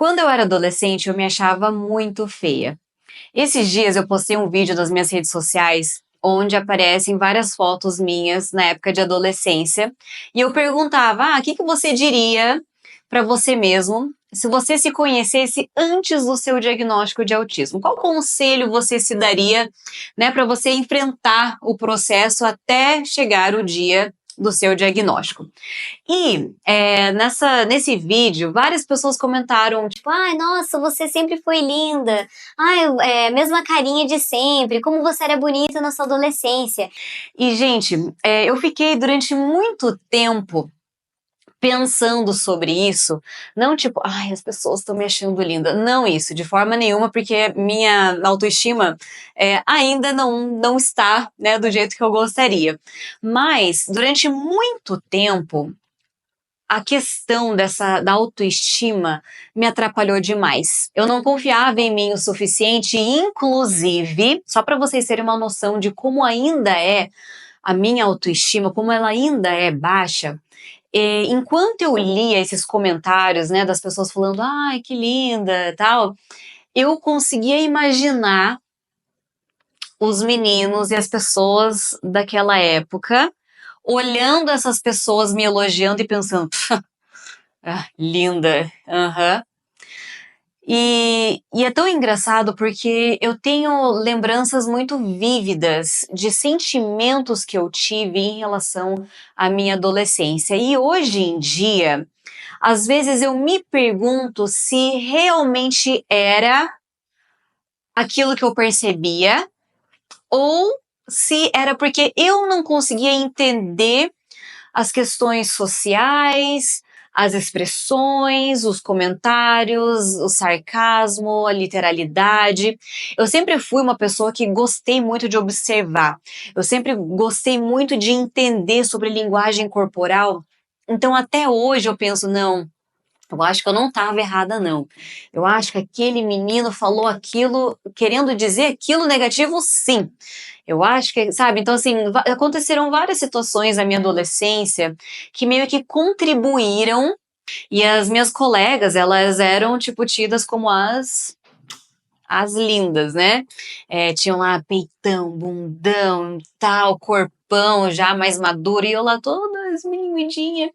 Quando eu era adolescente, eu me achava muito feia. Esses dias eu postei um vídeo nas minhas redes sociais onde aparecem várias fotos minhas na época de adolescência e eu perguntava: o que você diria para você mesmo se você se conhecesse antes do seu diagnóstico de autismo? Qual conselho você se daria, né, para você enfrentar o processo até chegar o dia do seu diagnóstico? E nesse vídeo, várias pessoas comentaram, tipo, ai, nossa, você sempre foi linda. Ai, mesma carinha de sempre, como você era bonita na sua adolescência. E, gente, eu fiquei durante muito tempo pensando sobre isso, não tipo, ai, as pessoas estão me achando linda, não isso, de forma nenhuma, porque minha autoestima ainda não está, né, do jeito que eu gostaria. Mas, durante muito tempo, a questão da autoestima me atrapalhou demais. Eu não confiava em mim o suficiente, e inclusive, só para vocês terem uma noção de como ainda é a minha autoestima, como ela ainda é baixa, enquanto eu lia esses comentários, né, das pessoas falando, ai, que linda, tal, eu conseguia imaginar os meninos e as pessoas daquela época olhando essas pessoas me elogiando e pensando, linda, aham. E é tão engraçado porque eu tenho lembranças muito vívidas de sentimentos que eu tive em relação à minha adolescência. E hoje em dia, às vezes eu me pergunto se realmente era aquilo que eu percebia ou se era porque eu não conseguia entender as questões sociais, as expressões, os comentários, o sarcasmo, a literalidade. Eu sempre fui uma pessoa que gostei muito de observar. Eu sempre gostei muito de entender sobre linguagem corporal. Então, até hoje eu penso, não, eu acho que eu não estava errada, não. Eu acho que aquele menino falou aquilo, querendo dizer aquilo negativo, sim. Eu acho que, sabe, então assim, aconteceram várias situações na minha adolescência que meio que contribuíram e as minhas colegas, elas eram, tipo, tidas como as lindas, né? Tinham lá peitão, bundão, tal, corpão já mais maduro e eu lá toda esmilinguidinha.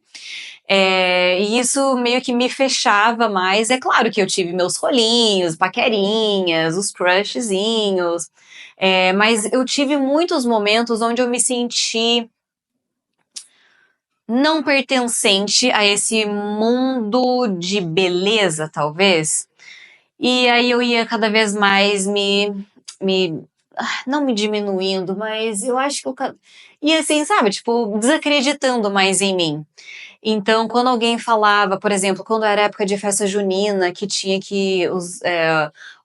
E isso meio que me fechava mais. É claro que eu tive meus rolinhos, paquerinhas, os crushzinhos, mas eu tive muitos momentos onde eu me senti não pertencente a esse mundo de beleza, talvez. E aí eu ia cada vez mais não me diminuindo, mas eu acho que ia assim, sabe, tipo, desacreditando mais em mim. Então, quando alguém falava, por exemplo, quando era época de festa junina, que tinha que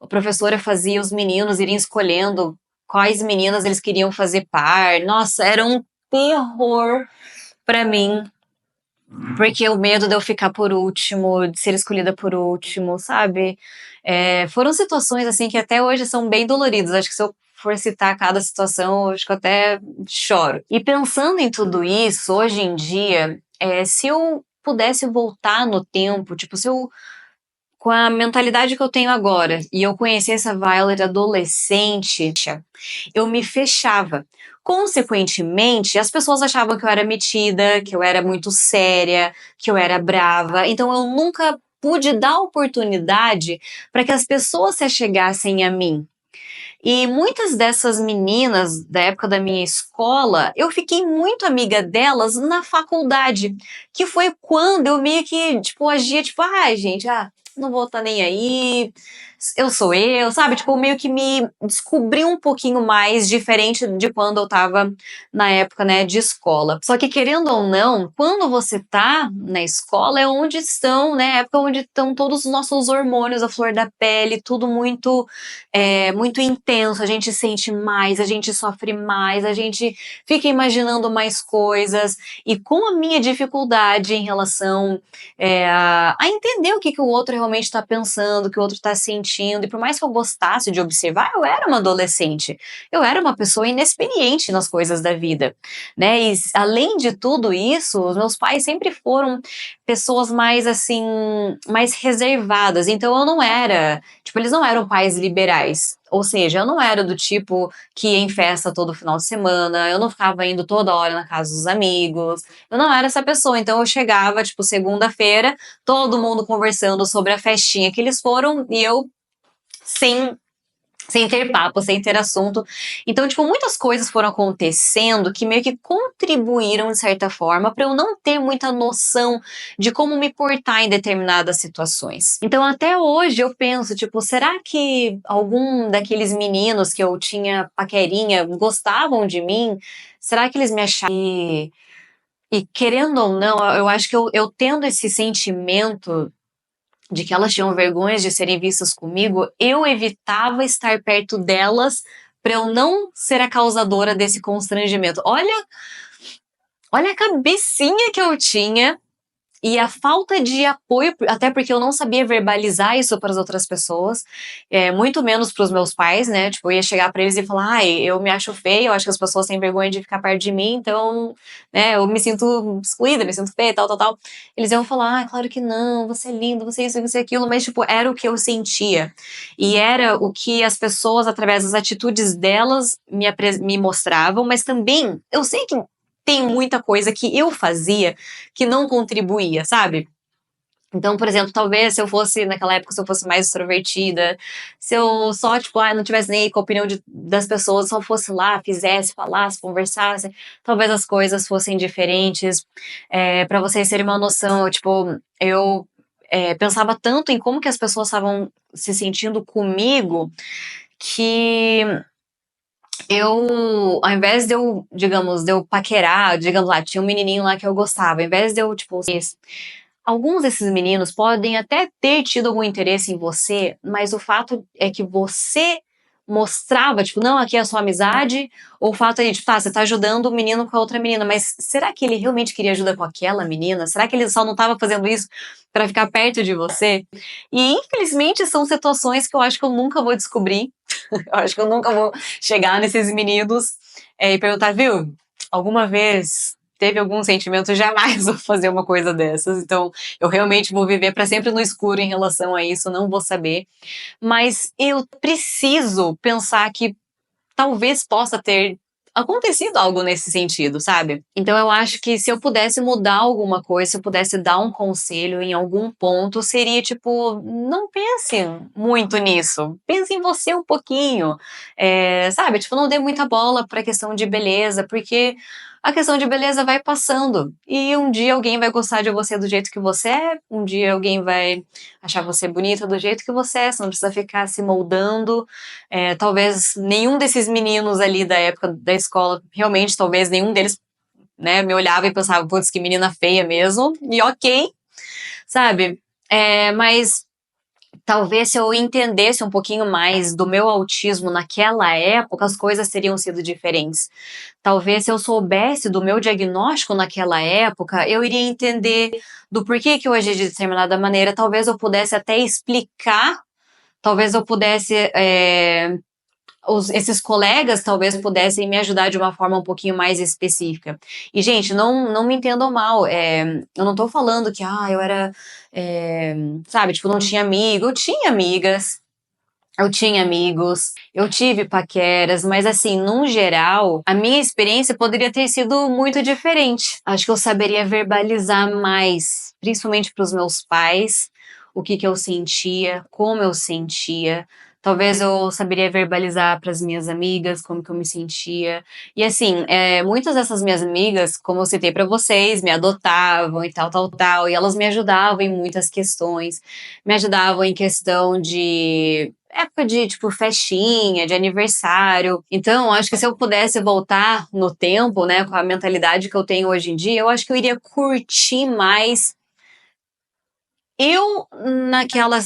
a professora fazia os meninos irem escolhendo quais meninas eles queriam fazer par. Nossa, era um terror pra mim, porque o medo de eu ficar por último, de ser escolhida por último, sabe? Foram situações assim que até hoje são bem doloridas. Acho que se eu for citar cada situação, acho que eu até choro. E pensando em tudo isso, hoje em dia, se eu pudesse voltar no tempo, tipo, se eu com a mentalidade que eu tenho agora e eu conhecesse a Violet adolescente, eu me fechava. Consequentemente, as pessoas achavam que eu era metida, que eu era muito séria, que eu era brava. Então eu nunca pude dar oportunidade para que as pessoas se achegassem a mim. E muitas dessas meninas da época da minha escola, eu fiquei muito amiga delas na faculdade, que foi quando eu meio que, tipo, agia, tipo, ai, gente, não vou estar nem aí, eu sou eu, sabe? Tipo, meio que me descobri um pouquinho mais diferente de quando eu tava na época, né, de escola. Só que, querendo ou não, quando você tá na escola é onde estão, né, época onde estão todos os nossos hormônios, a flor da pele, tudo muito intenso, a gente sente mais, a gente sofre mais, a gente fica imaginando mais coisas, e com a minha dificuldade em relação a entender o que o outro realmente tá pensando, o que o outro tá sentindo. E por mais que eu gostasse de observar, eu era uma adolescente. Eu era uma pessoa inexperiente nas coisas da vida, né? E além de tudo isso, os meus pais sempre foram pessoas mais assim, mais reservadas. Então eu não era, tipo, eles não eram pais liberais. Ou seja, eu não era do tipo que ia em festa todo final de semana, eu não ficava indo toda hora na casa dos amigos, eu não era essa pessoa. Então eu chegava, tipo, segunda-feira, todo mundo conversando sobre a festinha que eles foram e eu sem sem ter papo, sem ter assunto. Então, tipo, muitas coisas foram acontecendo que meio que contribuíram de certa forma para eu não ter muita noção de como me portar em determinadas situações. Então, até hoje eu penso, tipo, será que algum daqueles meninos que eu tinha paquerinha gostavam de mim? Será que eles me achavam? E querendo ou não, eu acho que eu tendo esse sentimento de que elas tinham vergonha de serem vistas comigo, eu evitava estar perto delas para eu não ser a causadora desse constrangimento. Olha a cabecinha que eu tinha e a falta de apoio, até porque eu não sabia verbalizar isso para as outras pessoas, muito menos para os meus pais, né? Tipo, eu ia chegar para eles e falar, ai, eu me acho feia, eu acho que as pessoas têm vergonha de ficar perto de mim, então, né, eu me sinto excluída, me sinto feia, tal, tal, tal. Eles iam falar, ah, claro que não, você é lindo, você é isso, você é aquilo, mas, tipo, era o que eu sentia. E era o que as pessoas, através das atitudes delas, me mostravam, mas também, eu sei que tem muita coisa que eu fazia que não contribuía, sabe? Então, por exemplo, talvez se eu fosse, naquela época, se eu fosse mais extrovertida, se eu só, tipo, não tivesse nem aí com a opinião das pessoas, só fosse lá, fizesse, falasse, conversasse, talvez as coisas fossem diferentes. Para vocês terem uma noção, tipo, eu pensava tanto em como que as pessoas estavam se sentindo comigo que ao invés de eu, digamos, de eu paquerar, digamos lá, tinha um menininho lá que eu gostava, ao invés de eu, tipo, alguns desses meninos podem até ter tido algum interesse em você, mas o fato é que você mostrava, tipo, não, aqui é a sua amizade, ou o fato é, tipo, tá, você tá ajudando o menino com a outra menina, mas será que ele realmente queria ajuda com aquela menina? Será que ele só não tava fazendo isso pra ficar perto de você? E infelizmente são situações que eu acho que eu nunca vou descobrir. Eu acho que eu nunca vou chegar nesses meninos e perguntar, viu, alguma vez teve algum sentimento? Jamais vou fazer uma coisa dessas. Então, eu realmente vou viver para sempre no escuro em relação a isso, não vou saber. Mas eu preciso pensar que talvez possa ter acontecido algo nesse sentido, sabe? Então eu acho que se eu pudesse mudar alguma coisa, se eu pudesse dar um conselho em algum ponto, seria tipo, não pense muito nisso. Pense em você um pouquinho. Sabe? Tipo, não dê muita bola pra questão de beleza, porque a questão de beleza vai passando. E um dia alguém vai gostar de você do jeito que você é, um dia alguém vai achar você bonita do jeito que você é, você não precisa ficar se moldando. Talvez nenhum desses meninos ali da época da escola, realmente, talvez nenhum deles, né, me olhava e pensava, putz, que menina feia mesmo, e ok, sabe? Mas talvez se eu entendesse um pouquinho mais do meu autismo naquela época, as coisas teriam sido diferentes. Talvez se eu soubesse do meu diagnóstico naquela época, eu iria entender do porquê que eu agi de determinada maneira, talvez eu pudesse até explicar, talvez eu pudesse esses colegas talvez pudessem me ajudar de uma forma um pouquinho mais específica. E, gente, não me entendam mal, eu não tô falando que, eu era, sabe, tipo, não tinha amigo, eu tinha amigas, eu tinha amigos, eu tive paqueras, mas assim, num geral, a minha experiência poderia ter sido muito diferente. Acho que eu saberia verbalizar mais, principalmente para os meus pais, o que que eu sentia, como eu sentia. Talvez eu saberia verbalizar para as minhas amigas como que eu me sentia. E assim, muitas dessas minhas amigas, como eu citei para vocês, me adotavam e tal, tal, tal, e elas me ajudavam em muitas questões. Me ajudavam em questão de época de, tipo, festinha, de aniversário. Então, acho que se eu pudesse voltar no tempo, né, com a mentalidade que eu tenho hoje em dia, eu acho que eu iria curtir mais eu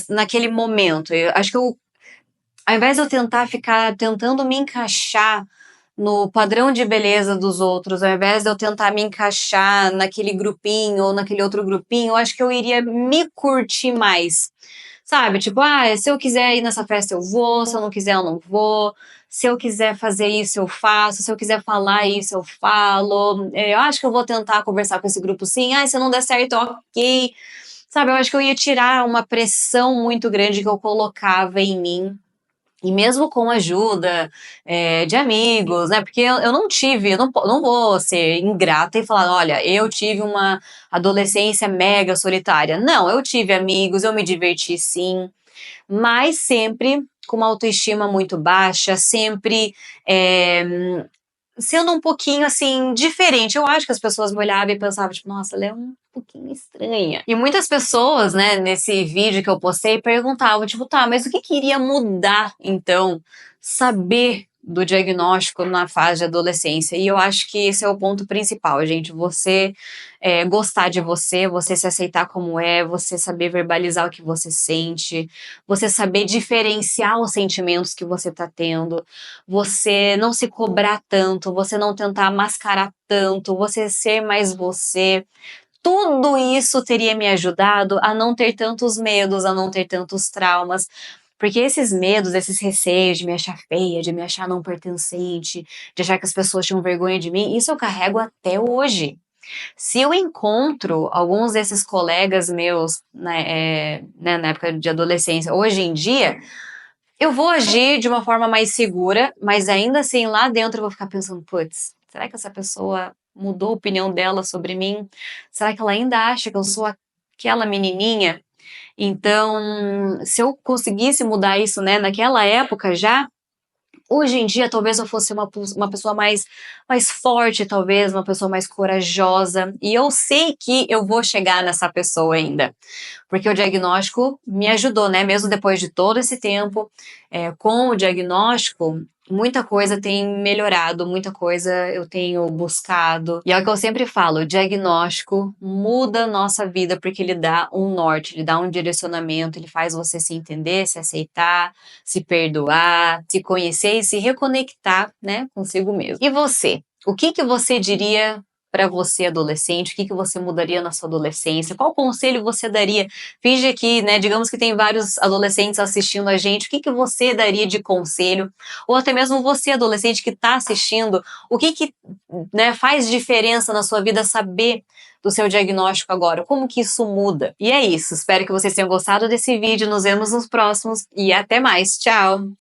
naquele momento. Eu acho que ao invés de eu tentar ficar tentando me encaixar no padrão de beleza dos outros, ao invés de eu tentar me encaixar naquele grupinho ou naquele outro grupinho, eu acho que eu iria me curtir mais. Sabe? Tipo, se eu quiser ir nessa festa eu vou, se eu não quiser eu não vou. Se eu quiser fazer isso, eu faço. Se eu quiser falar isso, eu falo. Eu acho que eu vou tentar conversar com esse grupo sim. Se não der certo, ok. Sabe, eu acho que eu ia tirar uma pressão muito grande que eu colocava em mim. E mesmo com ajuda de amigos, né? Porque eu não tive, eu não vou ser ingrata e falar, olha, eu tive uma adolescência mega solitária. Não, eu tive amigos, eu me diverti sim, mas sempre com uma autoestima muito baixa, sempre sendo um pouquinho assim diferente. Eu acho que as pessoas me olhavam e pensavam, tipo, nossa, ela é um pouquinho estranha. E muitas pessoas, né, nesse vídeo que eu postei, perguntavam, tipo, tá, mas o que queria mudar então? Saber do diagnóstico na fase de adolescência. E eu acho que esse é o ponto principal, gente. Você gostar de você, você se aceitar como é, você saber verbalizar o que você sente, você saber diferenciar os sentimentos que você tá tendo, você não se cobrar tanto, você não tentar mascarar tanto, você ser mais você. Tudo isso teria me ajudado a não ter tantos medos, a não ter tantos traumas. Porque esses medos, esses receios de me achar feia, de me achar não pertencente, de achar que as pessoas tinham vergonha de mim, isso eu carrego até hoje. Se eu encontro alguns desses colegas meus, né, na época de adolescência, hoje em dia, eu vou agir de uma forma mais segura, mas ainda assim lá dentro eu vou ficar pensando, putz, será que essa pessoa mudou a opinião dela sobre mim? Será que ela ainda acha que eu sou aquela menininha? Então, se eu conseguisse mudar isso, né, naquela época já, hoje em dia talvez eu fosse uma pessoa mais forte, talvez, uma pessoa mais corajosa, e eu sei que eu vou chegar nessa pessoa ainda. Porque o diagnóstico me ajudou, né? Mesmo depois de todo esse tempo, com o diagnóstico, muita coisa tem melhorado, muita coisa eu tenho buscado. E é o que eu sempre falo: o diagnóstico muda a nossa vida porque ele dá um norte, ele dá um direcionamento, ele faz você se entender, se aceitar, se perdoar, se conhecer e se reconectar, né, consigo mesmo. E você? O que que você diria para você adolescente? O que que você mudaria na sua adolescência? Qual conselho você daria? Finge que, né, digamos que tem vários adolescentes assistindo a gente, o que que você daria de conselho? Ou até mesmo você, adolescente que está assistindo, o que que, né, faz diferença na sua vida saber do seu diagnóstico agora? Como que isso muda? E é isso, espero que vocês tenham gostado desse vídeo, nos vemos nos próximos e até mais, tchau!